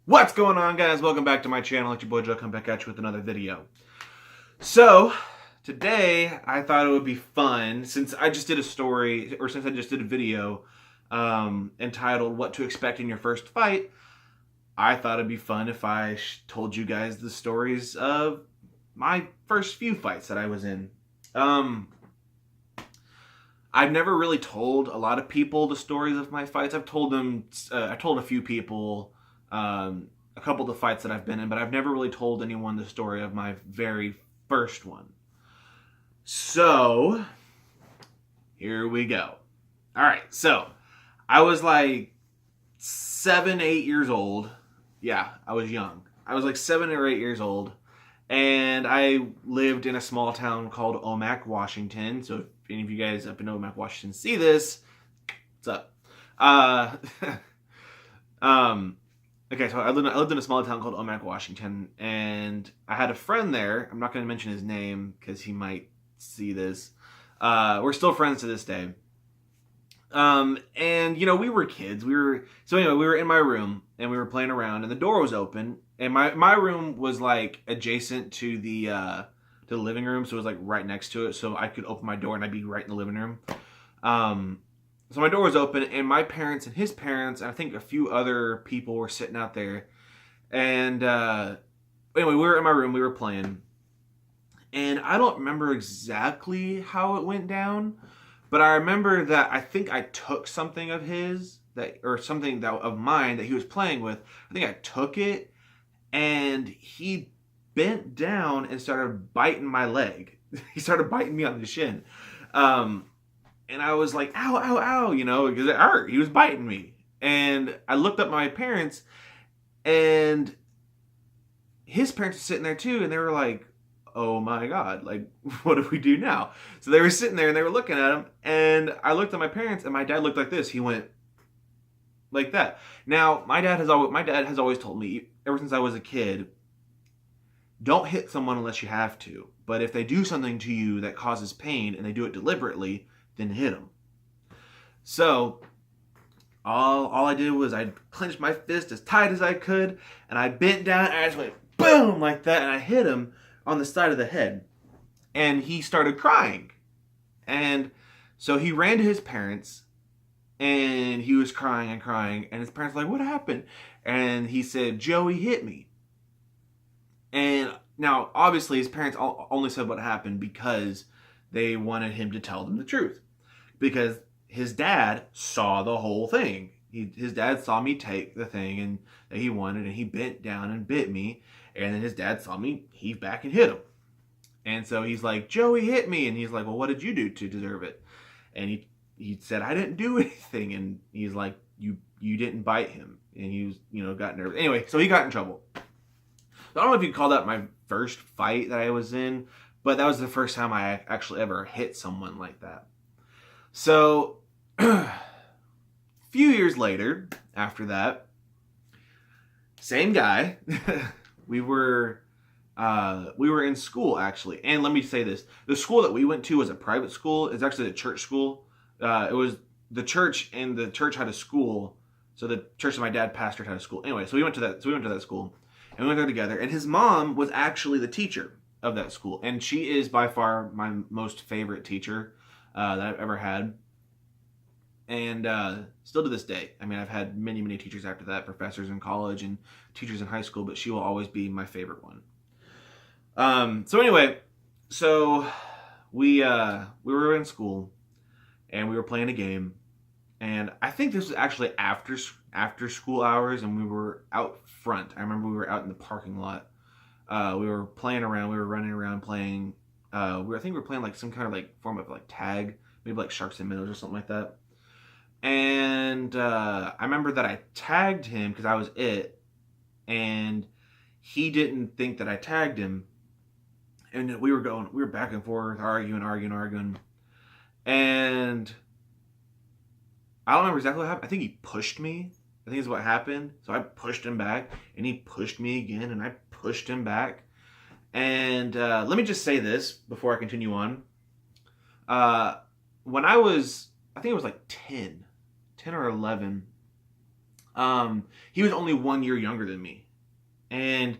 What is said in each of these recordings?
What's going on, guys? Welcome back to my channel. It's your boy Joe, come back at you with another video. So today I thought it would be fun, since I just did a video entitled "What to Expect in Your First Fight." I thought it'd be fun if I told you guys the stories of my first few fights that I was in. I've never really told a lot of people the stories of my fights. I've told them. I told a few people a couple of the fights that I've been in, but I've never really told anyone the story of my very first one. So here we go. All right, so I was like 7, 8 years old. Yeah, I was young. I was like 7 or 8 years old, and I lived in a small town called Omak, Washington. So if any of you guys up in Omak, Washington see this, what's up? Okay, so I lived in a small town called Omak, Washington, and I had a friend there. I'm not going to mention his name because he might see this. We're still friends to this day. And we were kids. We were in my room and we were playing around, and the door was open, and my room was like adjacent to the living room, so it was like right next to it, so I could open my door and I'd be right in the living room. So my door was open, and my parents and his parents, and I think a few other people were sitting out there. And anyway, we were in my room, we were playing. And I don't remember exactly how it went down, but I remember that I think I took something of his, of mine that he was playing with. I think I took it, and he bent down and started biting my leg. He started biting me on the shin. And I was like, ow, ow, ow, because it hurt. He was biting me. And I looked up at my parents, and his parents were sitting there too, and they were like, oh my God, like, what do we do now? So they were sitting there and they were looking at him, and I looked at my parents, and my dad looked like this. He went like that. Now, my dad has always told me, ever since I was a kid, don't hit someone unless you have to. But if they do something to you that causes pain and they do it deliberately, then hit him. So all I did was I clenched my fist as tight as I could, and I bent down and I just went boom like that, and I hit him on the side of the head, and he started crying. And so he ran to his parents, and he was crying and crying, and his parents were like, what happened? And he said, Joey hit me. And now obviously his parents only said what happened because they wanted him to tell them the truth, because his dad saw the whole thing. His dad saw me take the thing and that he wanted, and he bent down and bit me, and then his dad saw me heave back and hit him. And so he's like, Joey hit me, and he's like, well, what did you do to deserve it? And he said, I didn't do anything. And he's like, you didn't bite him. And he was, got nervous. Anyway, so he got in trouble. So I don't know if you'd call that my first fight that I was in, but that was the first time I actually ever hit someone like that. So, a few years later, after that, same guy, we were in school, actually. And let me say this. The school that we went to was a private school. It's actually a church school. It was the church, and the church had a school. So the church that my dad pastored had a school. Anyway, so we went to that school, and we went there together. And his mom was actually the teacher of that school, and she is by far my most favorite teacher that I've ever had. And still to this day, I mean, I've had many, many teachers after that, professors in college and teachers in high school, but she will always be my favorite one. So anyway, we were in school, and we were playing a game, and I think this was actually after school hours, and we were out front. I remember we were out in the parking lot. We were playing around. We were running around playing. I think we were playing like some kind of like form of like tag, maybe like sharks and minnows or something like that. And I remember that I tagged him because I was it, and he didn't think that I tagged him. And we were back and forth, arguing. And I don't remember exactly what happened. I think he pushed me. I think is what happened. So I pushed him back, and he pushed me again, and I pushed him back. And let me just say this before I continue on. When I think it was like 10 or 11, He was only 1 year younger than me. And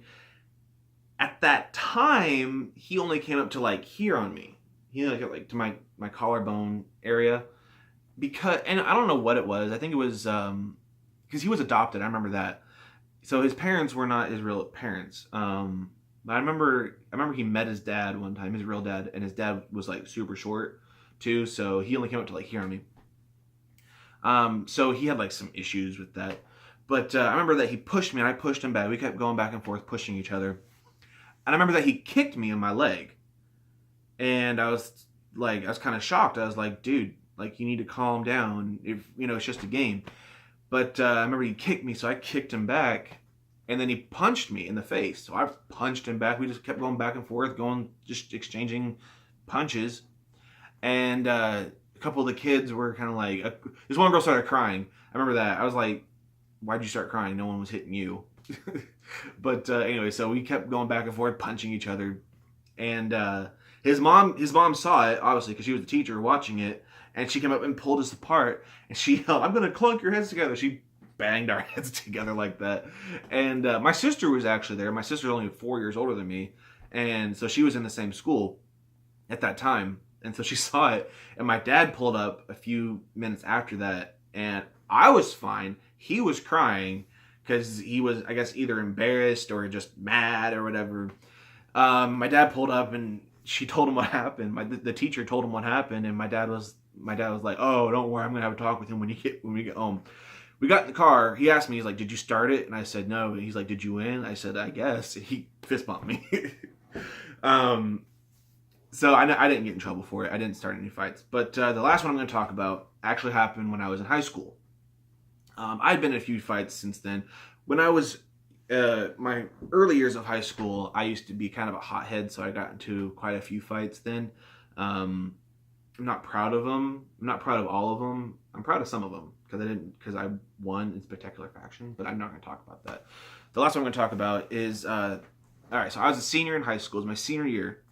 at that time, he only came up to like here on me. He like got like to my collarbone area. Because, and I don't know what it was. I think it was because he was adopted. I remember that. So his parents were not his real parents. But I remember he met his dad one time, his real dad, and his dad was like super short too. So he only came up to like here on me. So he had like some issues with that. But I remember that he pushed me and I pushed him back. We kept going back and forth, pushing each other. And I remember that he kicked me in my leg. And I was kind of shocked. I was like, dude, like, you need to calm down. If, it's just a game. But I remember he kicked me, so I kicked him back. And then he punched me in the face. So I punched him back. We just kept going back and forth, just exchanging punches. And a couple of the kids were kind of like, this one girl started crying. I remember that. I was like, why'd you start crying? No one was hitting you. But anyway, so we kept going back and forth, punching each other. And his mom saw it, obviously, because she was the teacher watching it. And she came up and pulled us apart. And she yelled, I'm going to clunk your heads together. She banged our heads together like that. And my sister was actually there. My sister's only 4 years older than me. And so she was in the same school at that time. And so she saw it. And my dad pulled up a few minutes after that. And I was fine. He was crying because he was, I guess, either embarrassed or just mad or whatever. My dad pulled up and she told him what happened. The teacher told him what happened. And my dad was like, oh, don't worry. I'm going to have a talk with him when we get home. We got in the car. He asked me, he's like, did you start it? And I said, no. And he's like, did you win? I said, I guess. He fist bumped me. So I didn't get in trouble for it. I didn't start any fights. But the last one I'm going to talk about actually happened when I was in high school. I'd been in a few fights since then. When I was my early years of high school, I used to be kind of a hothead, so I got into quite a few fights then. I'm not proud of them. I'm not proud of all of them. I'm proud of some of them because I won in spectacular fashion, but I'm not going to talk about that. The last one I'm going to talk about is, all right, so I was a senior in high school. It was my senior year.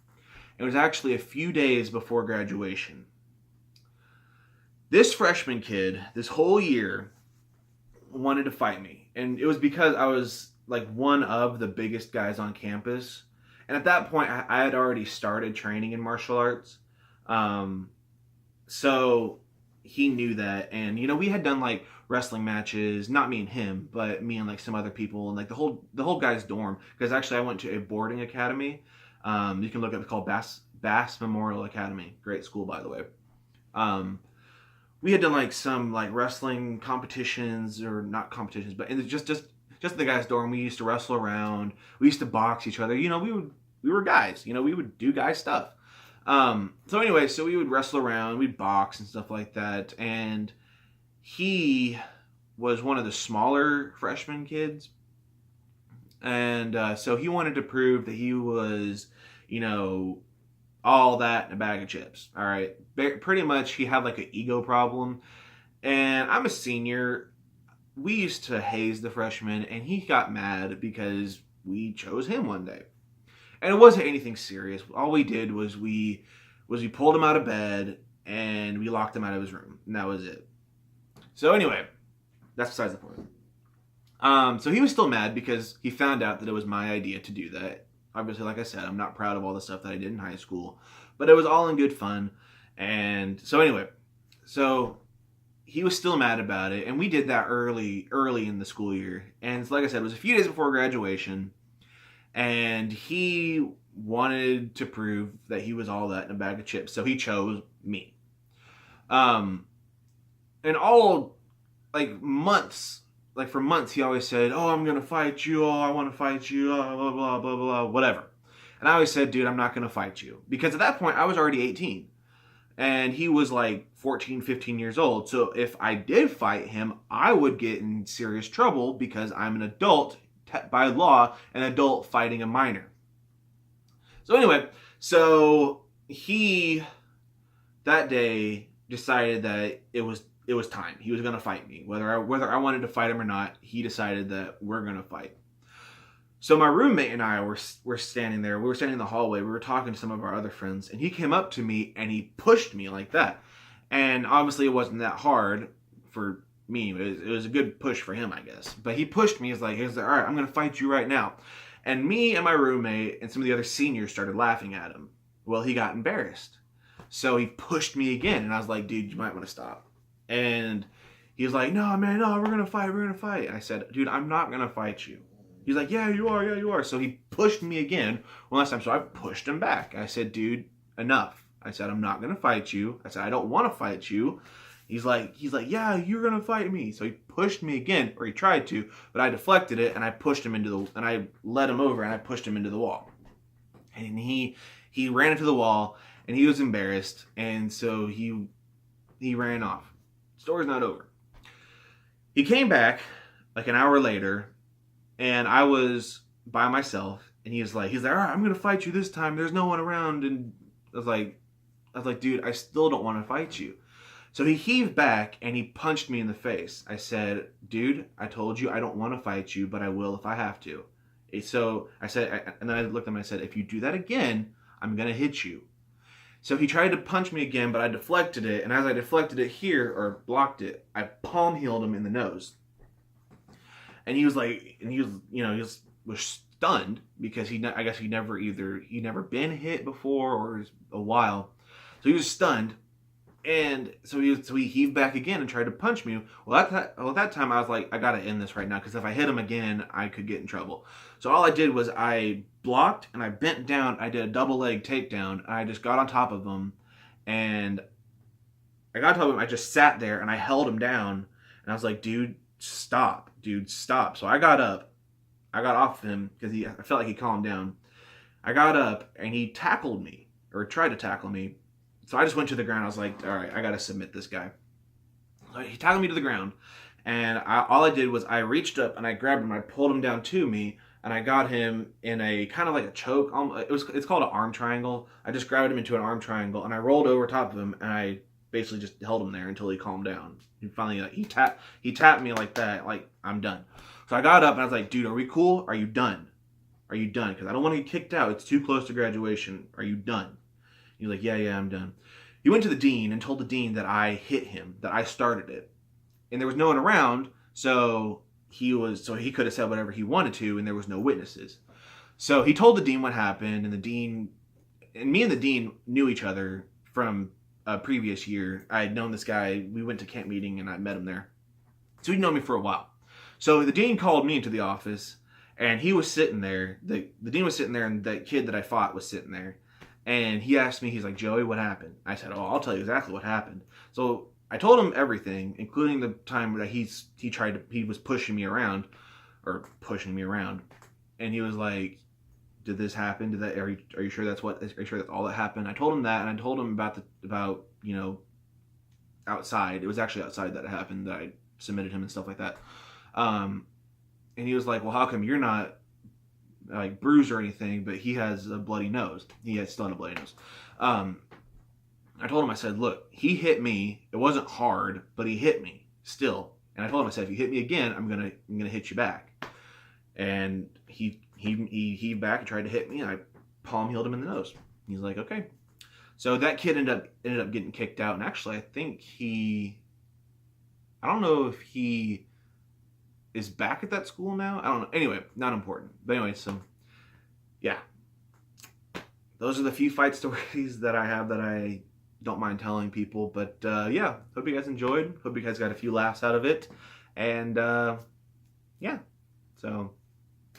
It was actually a few days before graduation. This freshman kid, this whole year, wanted to fight me. And it was because I was like one of the biggest guys on campus. And at that point, I had already started training in martial arts. So he knew that. And, we had done like wrestling matches, not me and him, but me and like some other people and like the whole guy's dorm. Because actually I went to a boarding academy. You can look up, it's called Bass Memorial Academy. Great school, by the way. We had done like some like wrestling competitions, or not competitions, but just the guys' dorm. We used to wrestle around. We used to box each other. We were guys. We would do guy stuff. So anyway, so we would wrestle around, we'd box and stuff like that. And he was one of the smaller freshman kids. And so he wanted to prove that he was, all that in a bag of chips. All right. Pretty much he had like an ego problem. And I'm a senior. We used to haze the freshmen, and he got mad because we chose him one day. And it wasn't anything serious. All we did was we pulled him out of bed and we locked him out of his room. And that was it. So anyway, that's besides the point. So he was still mad because he found out that it was my idea to do that. Obviously, like I said, I'm not proud of all the stuff that I did in high school, but it was all in good fun. And so anyway, so he was still mad about it. And we did that early in the school year. And like I said, it was a few days before graduation. And he wanted to prove that he was all that in a bag of chips. So he chose me. And all, like, months, like for months, he always said, oh, I'm going to fight you. Oh, I want to fight you. Oh, blah, blah, blah, blah, whatever. And I always said, dude, I'm not going to fight you. Because at that point, I was already 18. And he was like 14, 15 years old. So if I did fight him, I would get in serious trouble because I'm an adult. By law, an adult fighting a minor. So anyway, so he that day decided that it was time. He was going to fight me. Whether I wanted to fight him or not, he decided that we're going to fight. So my roommate and I were standing there. We were standing in the hallway. We were talking to some of our other friends, and he came up to me and he pushed me like that. And obviously it wasn't that hard for me. It was a good push for him, I guess. But he pushed me. He's like, all right, I'm going to fight you right now. And me and my roommate and some of the other seniors started laughing at him. Well, he got embarrassed. So he pushed me again. And I was like, dude, you might want to stop. And he was like, no, man, no, we're going to fight. We're going to fight. And I said, dude, I'm not going to fight you. He's like, yeah, you are. Yeah, you are. So he pushed me again one last time. So I pushed him back. I said, dude, enough. I said, I'm not going to fight you. I said, I don't want to fight you. He's like, yeah, you're going to fight me. So he pushed me again, or he tried to, but I deflected it and I pushed him and I led him over and I pushed him into the wall. And he ran into the wall and he was embarrassed. And so he ran off. Story's not over. He came back like an hour later and I was by myself and he's like, all right, I'm going to fight you this time. There's no one around. And I was like, dude, I still don't want to fight you. So he heaved back and he punched me in the face. I said, dude, I told you I don't want to fight you, but I will if I have to. So I said, and then I looked at him and I said, if you do that again, I'm going to hit you. So he tried to punch me again, but I deflected it. And as I deflected it here, or blocked it, I palm healed him in the nose. And he was like, and he was stunned because I guess he'd never been hit before or it was a while. So he was stunned. And so he heaved back again and tried to punch me. Well, at that time, I was like, I got to end this right now because if I hit him again, I could get in trouble. So all I did was I blocked and I bent down. I did a double leg takedown. And I just got on top of him. And I got on top of him. I just sat there and I held him down. And I was like, dude, stop. Dude, stop. So I got up. I got off him because I felt like he calmed down. I got up and he tackled me or tried to tackle me. So I just went to the ground. I was like, all right, I got to submit this guy. So he tackled me to the ground. And all I did was I reached up and I grabbed him. I pulled him down to me. And I got him in a kind of like a choke. It's called an arm triangle. I just grabbed him into an arm triangle. And I rolled over top of him. And I basically just held him there until he calmed down. And finally, he tapped me like that. Like, I'm done. So I got up and I was like, dude, are we cool? Are you done? Are you done? Because I don't want to get kicked out. It's too close to graduation. Are you done? He's like, yeah, I'm done. He went to the dean and told the dean that I hit him, that I started it. And there was no one around, so he could have said whatever he wanted to, and there was no witnesses. So he told the dean what happened, and me and the dean knew each other from a previous year. I had known this guy. We went to camp meeting, and I met him there. So he'd known me for a while. So the dean called me into the office, and he was sitting there. The dean was sitting there, and the kid that I fought was sitting there. And he asked me, he's like, Joey, what happened? I said, I'll tell you exactly what happened. So I told him everything, including the time that he was pushing me around. And he was like, did this happen? Are you sure that's all that happened? I told him that, and I told him about outside. It was actually outside that it happened, that I submitted him and stuff like that. And he was like, well, how come you're not like bruised or anything, but he has a bloody nose. He has still a bloody nose. I told him, I said, look, he hit me. It wasn't hard, but he hit me still. And I told him, I said, if you hit me again, I'm gonna hit you back. And he heaved back and tried to hit me, and I palm healed him in the nose. He's like, okay. So that kid ended up getting kicked out, and actually, I don't know if he is back at that school now. I don't know. Anyway, not important. But anyway, so yeah. Those are the few fight stories that I have that I don't mind telling people. But yeah, hope you guys enjoyed. Hope you guys got a few laughs out of it. And yeah, so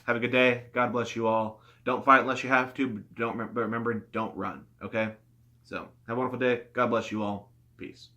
have a good day. God bless you all. Don't fight unless you have to, but remember, don't run, okay? So have a wonderful day. God bless you all. Peace.